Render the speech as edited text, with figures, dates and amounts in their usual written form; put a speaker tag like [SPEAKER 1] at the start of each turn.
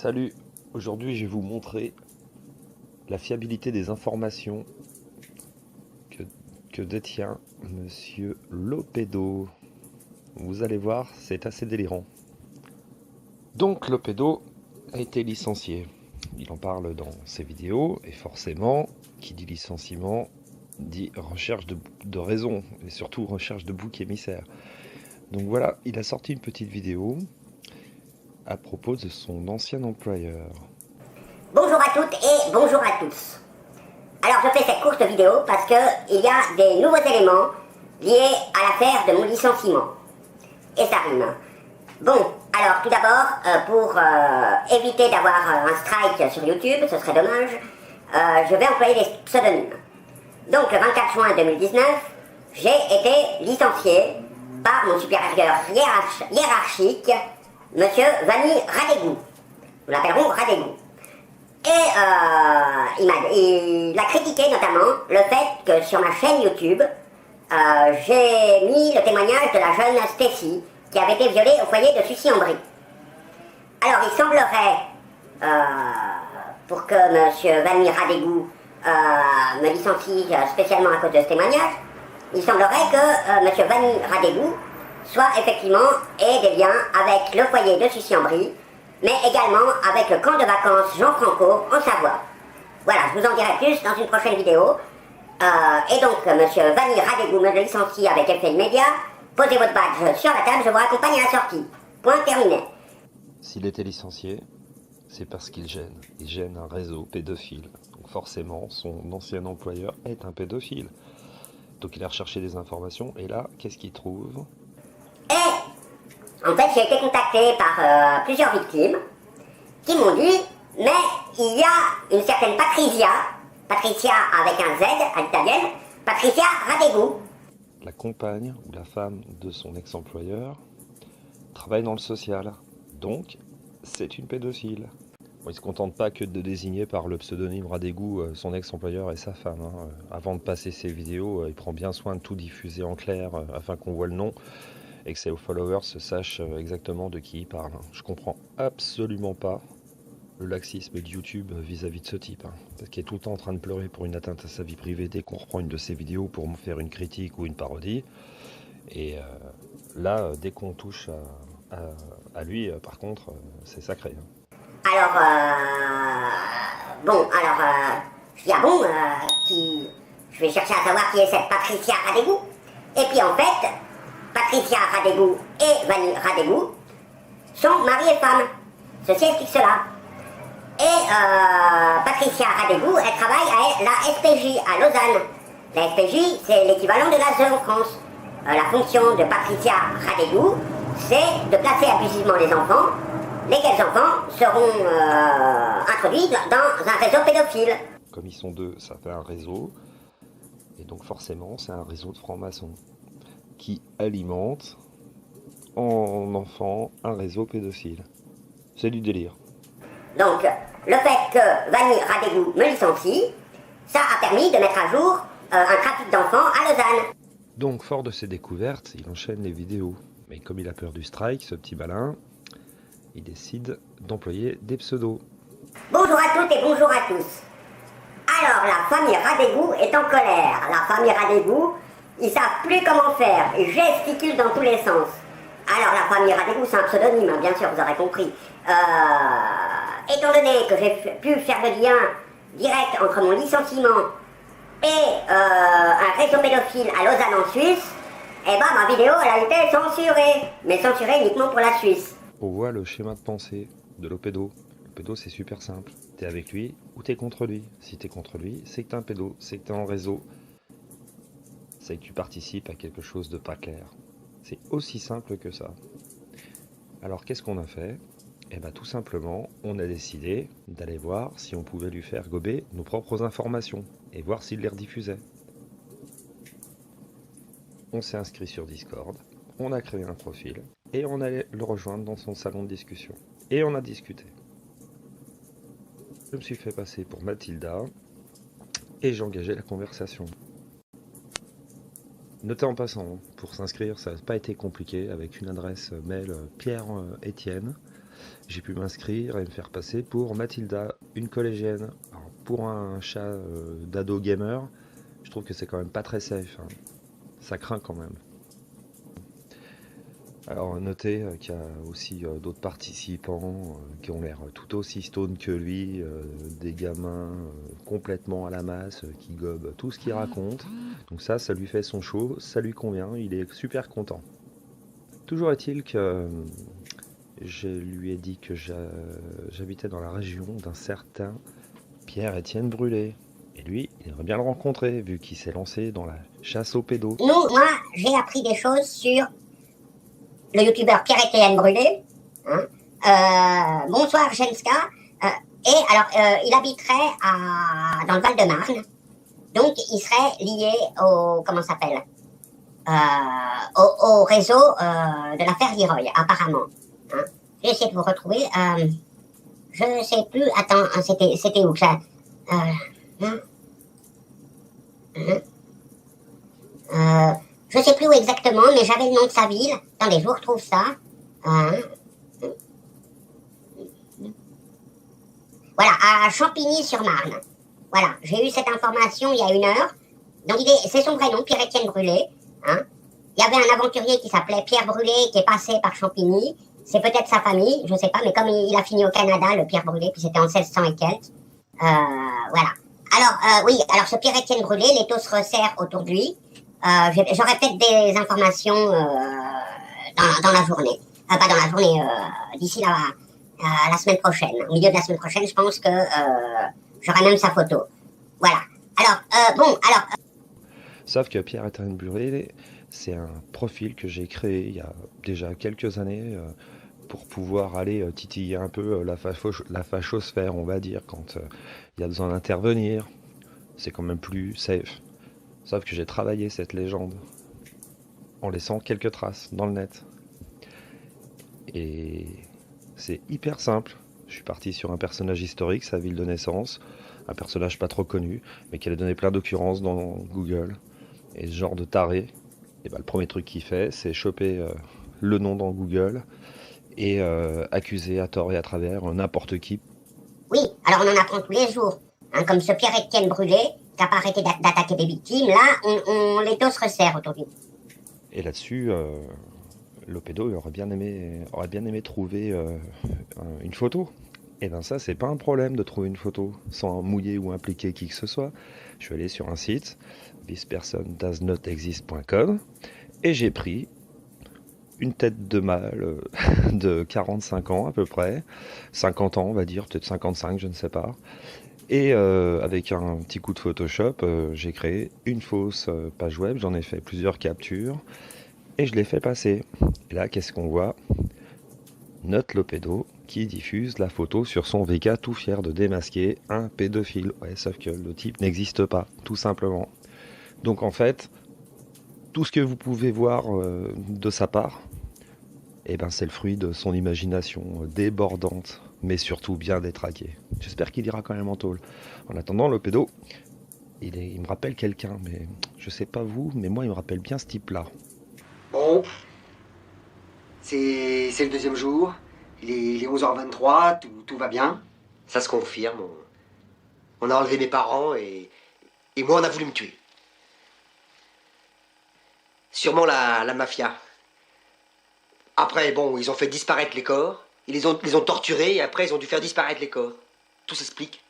[SPEAKER 1] Salut, aujourd'hui je vais vous montrer la fiabilité des informations que détient Monsieur Lopedo. Vous allez voir, c'est assez délirant. Donc Lopedo a été licencié. Il en parle dans ses vidéos et forcément, qui dit licenciement, dit recherche de raison et surtout recherche de bouc émissaire. Donc voilà, il a sorti une petite vidéo à propos de son ancien employeur.
[SPEAKER 2] Bonjour à toutes et bonjour à tous. Alors je fais cette courte vidéo parce qu'il y a des nouveaux éléments liés à l'affaire de mon licenciement. Et ça rime. Bon, alors tout d'abord, pour éviter d'avoir un strike sur YouTube, ce serait dommage, je vais employer des pseudonymes. Donc le 24 juin 2019, j'ai été licencié par mon supérieur hiérarchique, Monsieur Vanni Radégou. Nous l'appellerons Radégou. Et il a critiqué notamment le fait que sur ma chaîne YouTube, j'ai mis le témoignage de la jeune Stacy qui avait été violée au foyer de Sucy-en-Brie. Alors il semblerait, pour que M. Vanni Radégou me licencie spécialement à cause de ce témoignage, il semblerait que M. Vanni Radégou soit effectivement ait des liens avec le foyer de Sucy-en-Brie, mais également avec le camp de vacances Jean Franco en Savoie. Voilà, je vous en dirai plus dans une prochaine vidéo. Et donc, monsieur Vanni Radégou me licencie avec effet immédiat. Posez votre badge sur la table, je vous raccompagne à la sortie. Point terminé.
[SPEAKER 1] S'il était licencié, c'est parce qu'il gêne. Il gêne un réseau pédophile. Donc forcément, son ancien employeur est un pédophile. Donc il a recherché des informations, et là, qu'est-ce qu'il trouve?
[SPEAKER 2] Et, en fait, j'ai été contacté par plusieurs victimes qui m'ont dit, mais il y a une certaine Patricia avec un Z à l'italienne, Patricia Radégou.
[SPEAKER 1] La compagne ou la femme de son ex-employeur travaille dans le social. Donc, c'est une pédophile. Bon, il ne se contente pas que de désigner par le pseudonyme Radégou son ex-employeur et sa femme. Avant de passer ses vidéos, il prend bien soin de tout diffuser en clair afin qu'on voit le nom et que ses followers sachent exactement de qui il parle. Je comprends absolument pas le laxisme de YouTube vis-à-vis de ce type, parce qu'il est tout le temps en train de pleurer pour une atteinte à sa vie privée dès qu'on reprend une de ses vidéos pour me faire une critique ou une parodie. Et là, dès qu'on touche à lui, par contre, c'est sacré.
[SPEAKER 2] Alors, je dis, ah bon, je vais chercher à savoir qui est cette Patricia Radégou. Et puis en fait, Patricia Radégou et Vanni Radégou sont mari et femme. Ceci explique cela. Et Patricia Radégou, elle travaille à la SPJ à Lausanne. La SPJ, c'est l'équivalent de la ZEU en France. La fonction de Patricia Radégou, c'est de placer abusivement les enfants, lesquels enfants seront introduits dans un réseau pédophile.
[SPEAKER 1] Comme ils sont deux, ça fait un réseau, et donc forcément, c'est un réseau de francs-maçons qui alimente en enfant un réseau pédophile. C'est du délire.
[SPEAKER 2] Donc, le fait que Vanni Radégou me licencie, ça a permis de mettre à jour un trafic d'enfants à Lausanne.
[SPEAKER 1] Donc, fort de ses découvertes, il enchaîne les vidéos. Mais comme il a peur du strike, ce petit malin, il décide d'employer des pseudos.
[SPEAKER 2] Bonjour à toutes et bonjour à tous. Alors, la famille Radégou est en colère. La famille Radégou, ils savent plus comment faire. Ils gesticulent dans tous les sens. Alors, la famille Radégou, c'est un pseudonyme, bien sûr, vous aurez compris. Étant donné que j'ai pu faire le lien direct entre mon licenciement et un réseau pédophile à Lausanne en Suisse, eh ben ma vidéo elle a été censurée, mais censurée uniquement pour la Suisse.
[SPEAKER 1] On voit le schéma de pensée de Lopedo. Lopedo, c'est super simple. T'es avec lui ou t'es contre lui. Si t'es contre lui, c'est que t'es un pédo, c'est que t'es en réseau, c'est que tu participes à quelque chose de pas clair. C'est aussi simple que ça. Alors qu'est-ce qu'on a fait? Eh bien tout simplement, on a décidé d'aller voir si on pouvait lui faire gober nos propres informations et voir s'il les rediffusait. On s'est inscrit sur Discord, on a créé un profil et on allait le rejoindre dans son salon de discussion. Et on a discuté. Je me suis fait passer pour Mathilda et j'ai engagé la conversation. Notez en passant, pour s'inscrire, ça n'a pas été compliqué avec une adresse mail Pierre Etienne. j'ai pu m'inscrire et me faire passer pour Mathilda, une collégienne. Alors, pour un chat d'ado gamer, je trouve que c'est quand même pas très safe, hein. Ça craint quand même. Alors, notez qu'il y a aussi d'autres participants qui ont l'air tout aussi stone que lui, des gamins complètement à la masse, qui gobent tout ce qu'il raconte. Donc ça lui fait son show, ça lui convient, il est super content. Toujours est-il que je lui ai dit que j'habitais dans la région d'un certain Pierre-Étienne Brûlé. Et lui, il aimerait bien le rencontrer, vu qu'il s'est lancé dans la chasse aux pédos.
[SPEAKER 2] Moi, j'ai appris des choses sur le youtubeur Pierre-Étienne Brûlé. Hein. Bonsoir, Jenska. Et alors, il habiterait dans le Val-de-Marne. Donc, il serait lié au... Comment ça s'appelle au réseau de l'affaire Leroy, apparemment. Hein. J'ai essayé de vous retrouver. Je ne sais plus. Attends, c'était où ça je ne sais plus où exactement, mais j'avais le nom de sa ville. Attendez, je vous retrouve ça. Voilà, à Champigny-sur-Marne. Voilà, j'ai eu cette information il y a 1 heure. Donc c'est son vrai nom, Pierre-Étienne Brûlé. Hein. Il y avait un aventurier qui s'appelait Pierre Brûlé qui est passé par Champigny. C'est peut-être sa famille, je ne sais pas, mais comme il a fini au Canada, le Pierre Brûlé, puis c'était en 1600 et quelques. Voilà. Alors, oui, alors ce Pierre-Étienne Brûlé, l'étau se resserre autour de lui. J'aurai peut-être des informations dans la journée. Pas dans la journée, d'ici la semaine prochaine. Au milieu de la semaine prochaine, je pense que j'aurai même sa photo. Voilà. Alors,
[SPEAKER 1] Sauf que Pierre-Étienne Brûlé, c'est un profil que j'ai créé il y a déjà quelques années pour pouvoir aller titiller un peu la fachosphère, on va dire, quand il y a besoin d'intervenir. C'est quand même plus safe. Sauf que j'ai travaillé cette légende en laissant quelques traces dans le net. Et c'est hyper simple. Je suis parti sur un personnage historique, sa ville de naissance, un personnage pas trop connu, mais qui allait donner plein d'occurrences dans Google. Et ce genre de taré, et ben, le premier truc qu'il fait, c'est choper le nom dans Google et accuser à tort et à travers n'importe qui.
[SPEAKER 2] Oui, alors on en apprend tous les jours. Hein, comme ce Pierre-Étienne Brûlé, qui n'a pas arrêté d'attaquer des victimes, là, on l'étau se resserre autour de lui.
[SPEAKER 1] Et là-dessus, l'Opédo aurait bien aimé trouver une photo. Et bien ça, c'est pas un problème de trouver une photo sans mouiller ou impliquer qui que ce soit. Je suis allé sur un site, thispersondoesnotexist.com, et j'ai pris une tête de mâle de 45 ans à peu près, 50 ans on va dire, peut-être 55, je ne sais pas. Et avec un petit coup de Photoshop, j'ai créé une fausse page web, j'en ai fait plusieurs captures, et je l'ai fait passer. Et là, qu'est-ce qu'on voit? Note l'Opédo qui diffuse la photo sur son VK tout fier de démasquer un pédophile. Ouais, sauf que le type n'existe pas, tout simplement. Donc en fait, tout ce que vous pouvez voir de sa part, eh ben, c'est le fruit de son imagination débordante, mais surtout bien détraquée. J'espère qu'il ira quand même en tôle. En attendant, l'Opédo, il me rappelle quelqu'un, mais je sais pas vous, mais moi il me rappelle bien ce type-là.
[SPEAKER 3] Bon, c'est le deuxième jour, il est 11h23, tout va bien. Ça se confirme, on a enlevé mes parents et moi on a voulu me tuer. Sûrement la mafia. Après, bon, ils ont fait disparaître les corps, ils les ont torturés et après ils ont dû faire disparaître les corps. Tout s'explique.